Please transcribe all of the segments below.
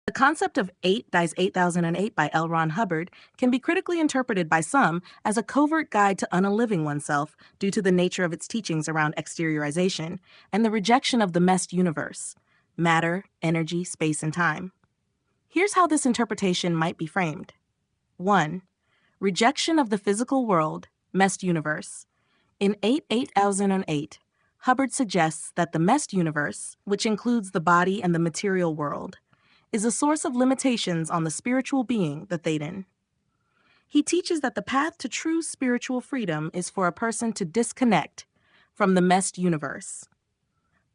The concept of 8 dies 8008 by L. Ron Hubbard can be critically interpreted by some as a covert guide to unaliving oneself due to the nature of its teachings around exteriorization and the rejection of the meshed universe, matter, energy, space, and time. Here's how this interpretation might be framed. 1. Rejection of the physical world, meshed universe. In 8008, Hubbard suggests that the meshed universe, which includes the body and the material world, is a source of limitations on the spiritual being, the theta. He teaches that the path to true spiritual freedom is for a person to disconnect from the meshed universe.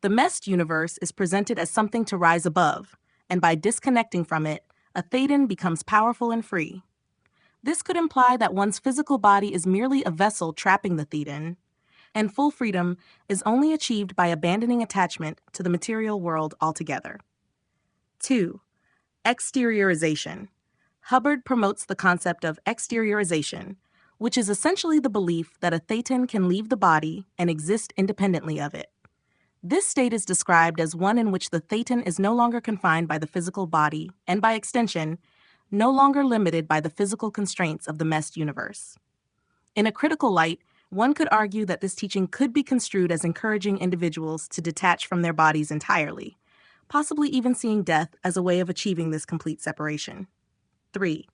The meshed universe is presented as something to rise above, and by disconnecting from it, a theta becomes powerful and free. This could imply that one's physical body is merely a vessel trapping the theta, and full freedom is only achieved by abandoning attachment to the material world altogether. 2. Exteriorization. Hubbard promotes the concept of exteriorization, which is essentially the belief that a theta can leave the body and exist independently of it. This state is described as one in which the theta is no longer confined by the physical body and, by extension, no longer limited by the physical constraints of the meshed universe. In a critical light, one could argue that this teaching could be construed as encouraging individuals to detach from their bodies entirely, possibly even seeing death as a way of achieving this complete separation. 3.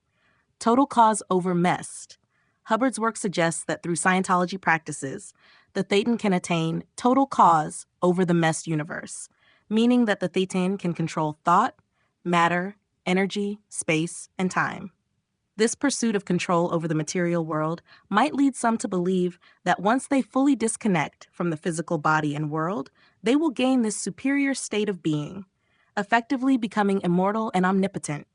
Total cause over meshed. Hubbard's work suggests that through Scientology practices, the theta can attain total cause over the meshed universe, meaning that the theta can control thought, matter, energy, space, and time. This pursuit of control over the material world might lead some to believe that once they fully disconnect from the physical body and world, they will gain this superior state of being, effectively becoming immortal and omnipotent.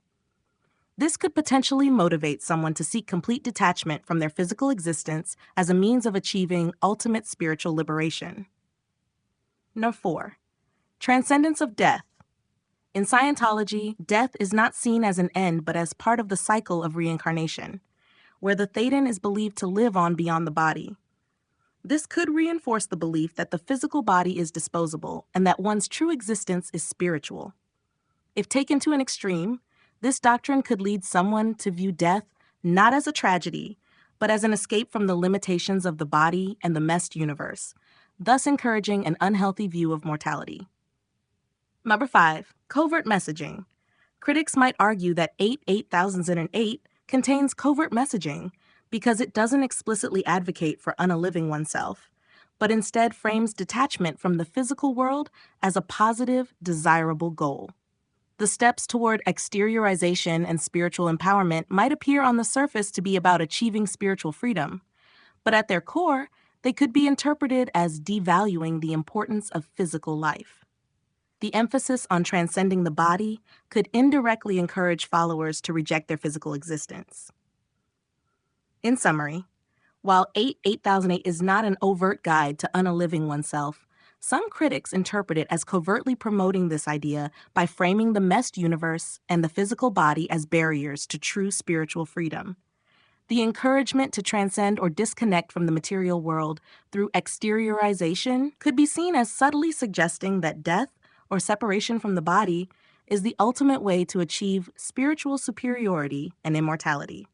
This could potentially motivate someone to seek complete detachment from their physical existence as a means of achieving ultimate spiritual liberation. 4. Transcendence of death. In Scientology, death is not seen as an end but as part of the cycle of reincarnation, where the theta is believed to live on beyond the body. This could reinforce the belief that the physical body is disposable and that one's true existence is spiritual. If taken to an extreme, this doctrine could lead someone to view death not as a tragedy, but as an escape from the limitations of the body and the meshed universe, thus encouraging an unhealthy view of mortality. 5. Covert messaging. Critics might argue that 8008 contains covert messaging because it doesn't explicitly advocate for unaliving oneself, but instead frames detachment from the physical world as a positive, desirable goal. The steps toward exteriorization and spiritual empowerment might appear on the surface to be about achieving spiritual freedom, but at their core, they could be interpreted as devaluing the importance of physical life. The emphasis on transcending the body could indirectly encourage followers to reject their physical existence. In summary, while 8008 is not an overt guide to unaliving oneself, some critics interpret it as covertly promoting this idea by framing the meshed universe and the physical body as barriers to true spiritual freedom. The encouragement to transcend or disconnect from the material world through exteriorization could be seen as subtly suggesting that death or separation from the body is the ultimate way to achieve spiritual superiority and immortality.